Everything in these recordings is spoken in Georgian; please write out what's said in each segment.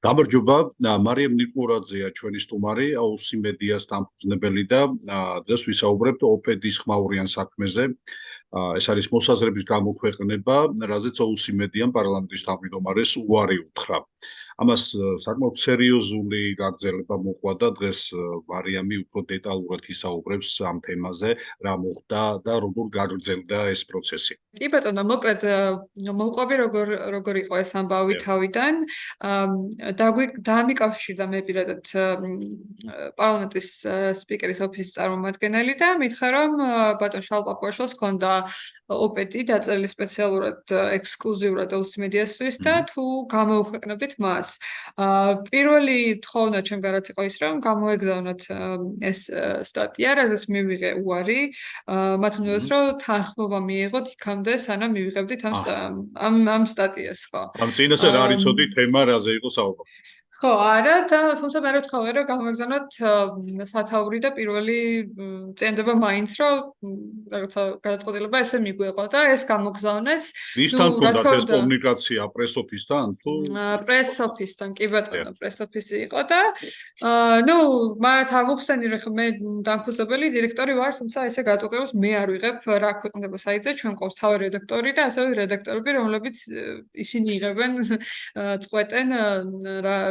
გამარჯობა, მარიამ ნიკურაძეა ჩვენი სტუმარი, აუსი მედიას დამფუძნებელი და დღეს ვისაუბრებთ ოპედის ხმაურიან საქმეზე. ეს არის მოსაზრების გამოქვეყნება, რაზეც აუსი მედიამ პარლამენტის თავმჯდომარეს უარი უთხრა. ამას საკმაოდ სერიოზული გაგრძელება მოყვა და დღეს მარიამი უფრო დეტალურად ისაუბრებს ამ თემაზე, რა მოხდა და როგორ გაგრძელდა ეს პროცესი. კი ბატონო, მოკლედ მოვყვები როგორ იყო ეს ამბავი თავიდან. დამიკავშირდა მე პირადად პარლამენტის სპიკერის ოფისის წარმომადგენელი და მითხრა, რომ ბატონ შალპაპუაშვილს ჰქონდა ოპედი დაწერილი სპეციალურად ექსკლუზიურად აუსი მედიასთვის და თუ გამოუქვეყნებდით მას. პირველი თხოვნა ჩემგანაც იყო ის, რომ გამოეგზავნოთ ეს სტატია, რაზეც მივიღე უარი, მათ უნდათ რომ თანხმობა მიიღოთ იქამდე, სანამ მივიღებდით ამ სტატიას, ხო? ამ წინასე რა არიცოდი თემა რაზე იყო საუბარი? ხო, არა და თუმცა მე ვთხოვე რომ გამოგზავნოთ სათაური და პირველი წენდება მაინც რომ რაღაცა გადაწყვეტილება ესე მიგვეყო და ეს გამოგზავნეს. ვისთან ჰქონდათ ეს კომუნიკაცია პრესოფისთან თუ პრესოფისთან, კი ბატონო, პრესოფისი იყო და მათ ავუხსენი რომ მე დამფუძნებელი დირექტორი ვარ, თუმცა ესე გადაწყვეტილებას მე არ ვიღებ რა ქვეყნდება საიტზე, ჩვენ ყავს თავი რედაქტორი და ასევე რედაქტორები, რომლებიც ისინი იღებენ წყვეტენ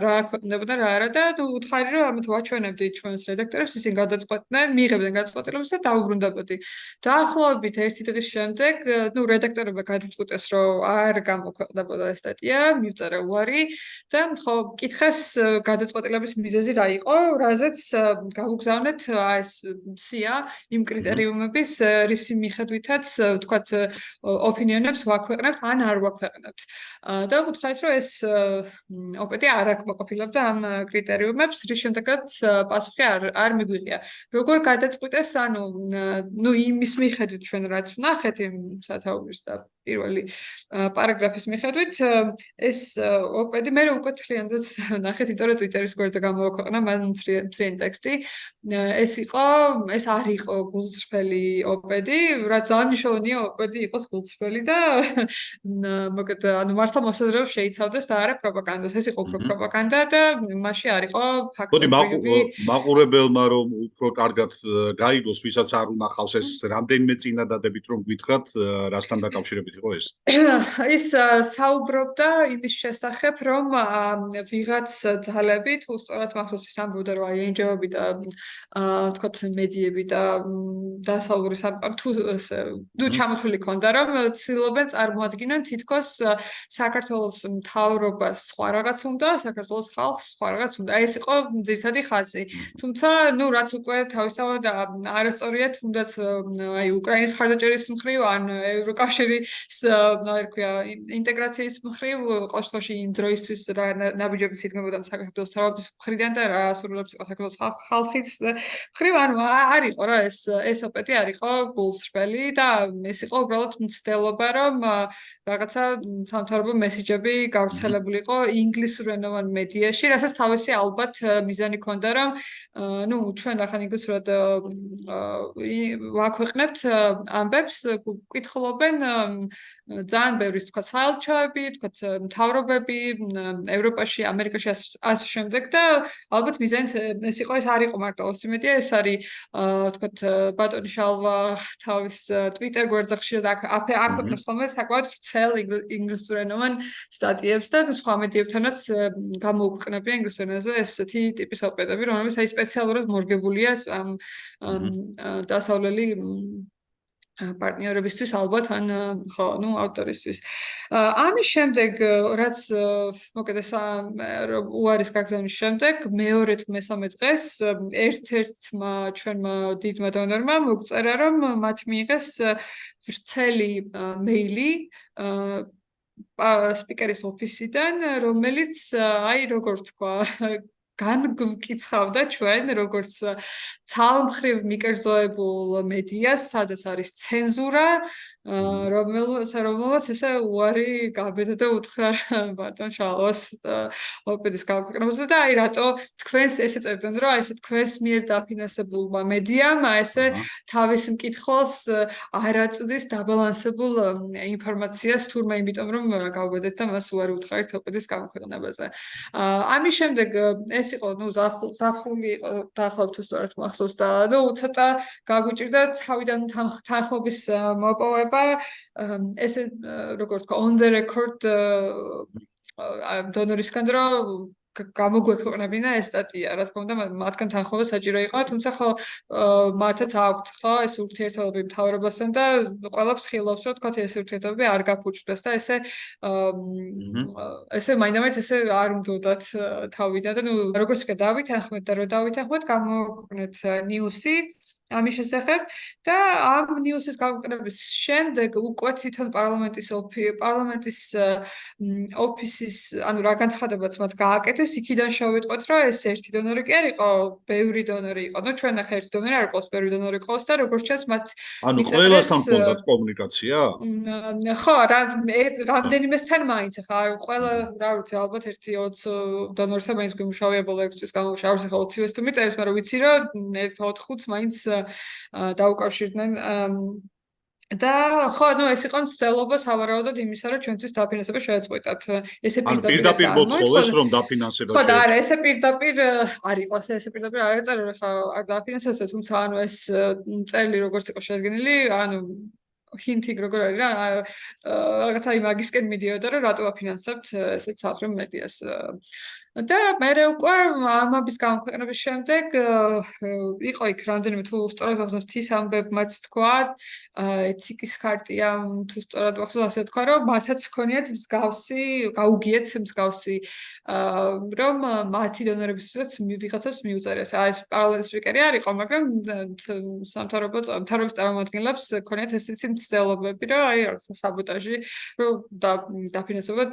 რა ქვეყნდება და რა არა და უთხარი რომ ამით ვაჩვენებდი ჩვენს რედაქტორებს, ისინი გადაწყვეტდნენ, მიიღებდნენ გადაწყვეტილებას და დაუბრუნდებოდი. დაახლოებით 1 დღის შემდეგ, რედაქტორებმა გადაწყვიტეს, რომ არ გამოქვეყნდებოდა ეს სტატია, მივწერა უარი და მკითხეს გადაწყვეტილების მიზეზი რა იყო, რაზეც გავუგზავნეთ ეს სია იმ კრიტერიუმების, რისი მიხედვითაც ვთქვათ ოპინიონებს ვაქვეყნებთ ან არ ვაქვეყნებთ. და ვუთხარით, რომ ეს ოპედი არ აკმაყოფილებდა ამ კრიტერიუმებს, რის შემდეგაც პასუხი არ მიგვიღია. როგორ გადაწყვიტეს, იმის მიხედვით ჩვენ რაც ვნახეთ იმ სათაურის და პირველი პარაგრაფის მიხედვით, ეს ოპედი მე უკვე თლიანადაც ნახეთ, იმიტომ რომ ტვიტერის გვერდზე გამოაქვეყნა მან თლიანი ტექსტი. ეს არ იყო გულწრფელი ოპედი, რაც ძალიან მნიშვნელოვანია ოპედი იყოს გულწრფელი და მოკეთ მართლა მოსაზრებებს შეიცავდეს და არა პროპაგანდას. ეს იყო უფრო პროპაგანდა და მასში არ იყო ფაქტობრივი. მაყურებელმა რომ უფრო კარგად გაიგოს, ვისაც არ უნახავს ეს რამდენიმე წინადადებით რომ გითხრათ, რასთან დაკავშირებით იყო ეს? ის საუბრობდა იმის შესახებ, რომ ვიღაც ძალები თუ სწორად მახსოვს ის ამბობდა, რომ ენჯეები და ვთქვათ მედიები და დასავლური თუ ჩამოთვლილი ქონდა, რომ ცდილობენ წარმოადგინონ თითქოს საქართველოს მთავრობას სხვა რაღაც უნდა, საქართველოს ხალხს სხვა რაღაც უნდა. ეს იყო ძირითადი ხაზი. თუმცა, რაც უკვე თავისთავად არასწორია, თუნდაც უკრაინის მხარდაჭერის მხრივ ან ევროკავშირის ინტეგრაციის მხრივ, ყოველ შემთხვევაში იმ დროისთვის რა ნაბიჯები იდგმებოდა საქართველოს თავრობის მხრიდან და რა სურვილებს იყო საქართველოს ხალხის მხრივ, არ იყო რა ეს ოპედი არ იყო გულწრფელი და ეს იყო უბრალოდ მცდელობა, რომ რაღაცა სამთავრობო მესიჯები გავრცელებულიყო ინგლისურენოვან მედიაში, რასაც თავისი ალბათ მიზანი ჰქონდა, რომ ჩვენ ახლა ინგლისურად ვაქვეყნებთ ამბებს, კითხულობენ ძალიან ბევრი თქვა საელჩოები, თქვა მთავრობები ევროპაში, ამერიკაში ასე შემდეგ და ალბათ მიზანიც ეს იყო, ეს არ იყო მარტო აუსი მედია, ეს არის თქვა ბატონი შალვა თავის ტვიტერ გვერდზე ხშირად აქვეყნებს ხოლმე საკმაოდ ვრცელ ინგლისურენოვან სტატიებს და სხვა მედიებთანაც გამოუქვეყნებია ინგლისურ ენაზე ესეთი ტიპის ოპედები, რომლებიც სპეციალურად მორგებულია ამ დასავლელი პარტნიორებისთვის ალბათ ან ავტორისთვის. ამის შემდეგ, რაც მოკეთ ეს უარის გაგზავნის შემდეგ, მეორე თუ მესამე დღეს ერთ-ერთმა ჩვენმა დიდმა დონორმა მოგწერა, რომ მათ მიიღეს ვრცელი მეილი სპიკერის ოფისიდან, რომელიც როგორ თქვა განგვკიცხავდა ჩვენ, როგორც ცალმხრივ მიკერძოებულ მედიას, სადაც არის ცენზურა რომელმაც ესე უარი გაბედა და უთხრა ბატონ შალვას ოპედის გამოქვეყნებაზე და აი რატო თქვენს ესე წერდნენ რომ აი ესე თქვენს მიერ დაფინანსებულმა მედიამ აი ესე თავის მკითხველს არ აწვდის დაბალანსებულ ინფორმაციას თურმე იმიტომ რომ გავგებდეთ და მას უარი უთხრით ოპედის გამოქვეყნებაზე. ამის შემდეგ ეს იყო ნუ ზაფხული იყო დაახლოებით თუ სწორად მახსოვს და ნუ ცოტა გაგვიჭირდა თავიდან თანხმობის მოპოვება ესე როგორც თქვა on the record დონორისგან რომ გამოგვექვეყნებინა ეს სტატია, რა თქმა უნდა, მათგან თანხმობა საჭირო იყო, თუმცა ხო მათაც აქვთ ხო ეს ურთიერთობები მთავრობასთან და ყველაფერს ხილავს, რომ თქვა ეს ურთიერთობები არ გაფუჭდეს და ესე მაინდამაინც ესე არ უნდათ თავიდან და ნუ როგორც კი დავითანხმეთ და რო დავითანხმეთ, გამოგვეყნეთ ნიუსი ამის შესახებ და ამ ნიუსის გამოყენების შემდეგ უკვე თვითონ პარლამენტის ოფისის ანუ რა განცხადებაც მათ გააკეთეს იქიდან შევიტყვეთ რომ ეს ერთი დონორი კი არ იყო ბევრი დონორი იყო ნუ ჩვენ ახლა ერთი დონორი არ ყავს ბევრი დონორი ყავს და როგორც ჩანს მათ ანუ ყველასთან ჰქონდათ კომუნიკაცია ხო რამდენიმესთან მაინც ახლა ყველა რა ვიცი ალბათ ერთი 20 დონორთან მაინც გვიმუშავებოდა 6 წლის განმავლობაში არ ვიცი ახლა 20-ს თუ მიწერეს მაგრამ ვიცი რომ ერთ 4-5-ს მაინც დაუკავშირდნენ და ხო, ნუ ეს იყო მცდელობა სავარაუდოდ იმისა, რომ ჩვენთვის დაფინანსება შეეწყვეტათ. ესე პირდაპირ მოთხოვეს, რომ დაფინანსება ხო, და არა, ესე პირდაპირ არ იყოს, ესე პირდაპირ არ ეწერო, ხა არ დაფინანსებთ, თუმცა ანუ ეს წერილი როგორც იყო შედგენილი, ანუ ჰინთი როგორ არის რა, რაღაცა იმაგისკენ მიდიოდა, რომ რატო აფინანსებთ ესეთ საფრთხე მედიას. და მე უკვე ამების გამოქვეყნების შემდეგ იყო იქ რამდენიმე თუ სწორად ვახსოვს თის ამბებმაც თქვა ეთიკის ხარტია თუ სწორად ვახსოვს ასე თქვა რომ მათაც ჰქონიათ მსგავსი გაუგიეთ მსგავსი რომ მათი დონორებისთვისაც ვიღაცებს მიუწერიეს აი ეს პარლამენტის სპიკერი არ იყო მაგრამ მთავრობის წარმომადგენლებს ჰქონიათ ესეთი მცდელობები რომ აი რაღაცა საბოტაჟი რომ დაფინანსება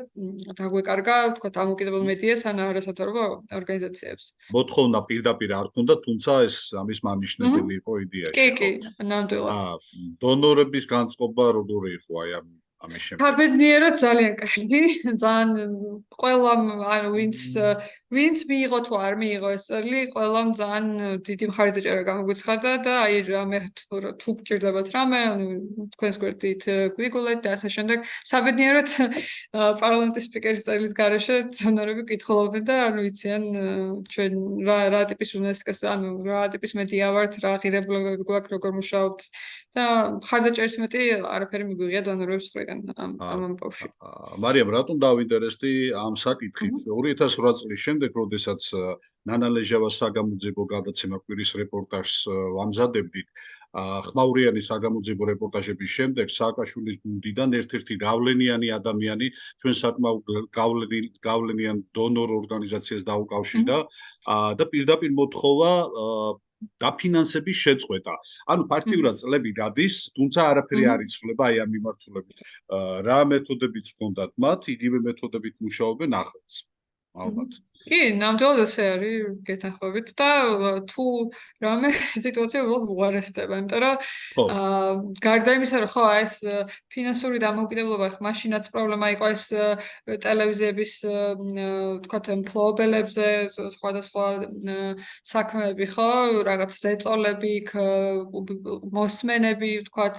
დაგვეკარგა თქვა დამოუკიდებელ მედიას ან არასათაურო ორგანიზაციებს. მოთხოვნა პირდაპირ არ ქონდა, თუმცა ეს ამის მანიშნებელი იყო იდეაში. კი, ნამდვილად. დონორების განწყობა როგორი იყო აი ამის შემდეგ? საბედნიეროდ ძალიან კარგი, ძალიან ყველამ ანუ ვინც მიიღო თუ არ მიიღო ეს წერილი, ყველამ ძალიან დიდი მხარდაჭერა გამოგვიცხადა და აი რამე თუ გჭირდებათ რამე, ანუ თქვენს გვერდით გვიგულეთ და ასე შემდეგ. საბედნიეროდ პარლამენტის სპიკერის წერილის გარეშე დონორები კითხულობდნენ და ანუ იციან ჩვენ რა ტიპის ჟურნალისტიკას, ანუ რა ტიპის მედია ვართ, რა ღირებულებები გვაქვს, როგორ მუშაობთ და მხარდაჭერის მეტი არაფერი მიგვიღია დონორების მხრიდან ამ ამბავში. მარიამ, რატომ დავინტერესდი ამ საკითხით? 2008 წლის შემდეგ, როდესაც ნანა ლეჟავას საგამოძიებო გადაცემა კვირის რეპორტაჟს ვამზადებდით, ხმაურიანის საგამოძიებო რეპორტაჟების შემდეგ სააკაშვილის გუნდიდან ერთ-ერთი გავლენიანი ადამიანი ჩვენ საკმაოდ გავლენიან დონორ ორგანიზაციას დაუკავშირდა და პირდაპირ მოთხოვა დაფინანსების შეწყვეტა. ანუ ფაქტიურად წლები გადის, თუმცა არაფერი არ იცვლება აი ამ მიმართულებით. რა მეთოდებიც ჰქონდათ მათ, იგივე მეთოდებით მუშაობენ ახლაც. ალბათ. კი, ნამდვილად ესე არის გეთანხმებით და თუ რამე სიტუაცია უბრალოდ უარესდება, იმიტომ რომ გარდა იმისა, რომ ხო ეს ფინანსური დამოუკიდებლობა მაშინაც პრობლემა იყო ეს ტელევიზიების თქვათ მფლობელებზე სხვადასხვა საქმეები ხო, რაღაც ზეწოლები, მოსმენები, თქვათ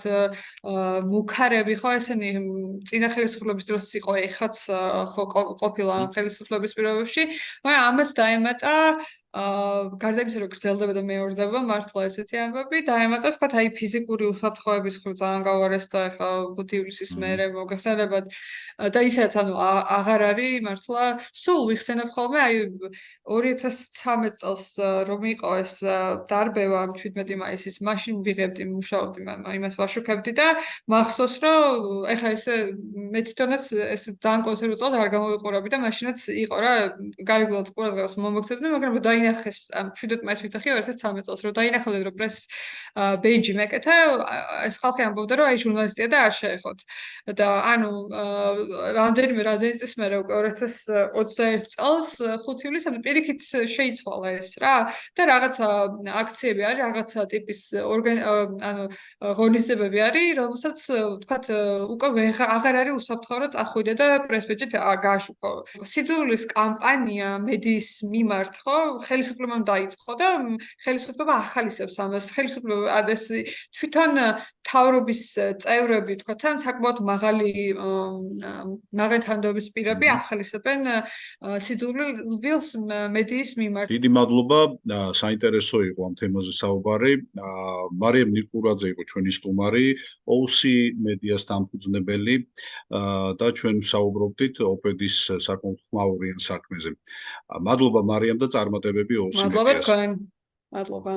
მუქარები ხო, ესენი წინა ხელისუფლების დროს იყო ეხაც ხო ყოფილა ხელისუფლების პირობებში მაგრამ ამას დაემატა გარდა იმისა, რომ გრძელდება და მეორდება მართლა ესეთი ამბები, დაემატა თქვათ აი ფიზიკური უსაფრთხოების ხო ძალიან გავარესდა ახლა 5 ივლისის მერე მოგხსენებათ და ისედაც ანუ აღარ არის მართლა სულ ვიხსენებ ხოლმე აი 2013 წელს რომ იყო ეს დარბევა 17 მაისის მაშინ ვიღებდი მუშაობდი იმას ვაშუქებდი და მახსოვს რომ ახლა ესე მე თვითონაც ეს ძალიან კონსერვატულად არ გამოვიყურები და მაშინაც იყო რა გარეგულად ყურადღებას მომოქცევდი მაგრამ დაინახეს ამ მშვიდად მაინც ვითხი 2013 წელს რომ დაინახავდნენ რომ პრესის ბეიჯი მეკეთა ეს ხალხი ამბობდა რომ აი ჟურნალისტია და არ შეეხოთ და ანუ რამდენი წლის მერე უკვე 2021 წელს 5 ივლისამდე პირიქით შეიცვალა ეს რა და რაღაცა აქციები არის რაღაცა ტიპის ანუ ღონისძიებები არის რომელსაც ვთქვათ უკვე აღარ არის უსაფრთხო რომ წახვიდე და პრესბეჯით გააშუქო სიძულვის კამპანია მედიის მიმართ ხო ხელისუფლებამ დაიწყო და ხელისუფლება ახალისებს ამას ხელისუფლება ეს თვითონ თავრობის წევრები ვთქვათ ან საკმაოდ მაღალი თანამდებობის პირები ახალისებენ სიძულვილს მედიის მიმართ. დიდი მადლობა, საინტერესო იყო ამ თემაზე საუბარი. მარიამ ნიკურაძე იყო ჩვენი სტუმარი, OC მედიას დამფუძნებელი და ჩვენ ვსაუბრობდით ოპედის საკმაოდ ხმაურიან საქმეზე. მადლობა მარიამ და წარმატებები OC მედიას. მადლობა თქვენ. მადლობა.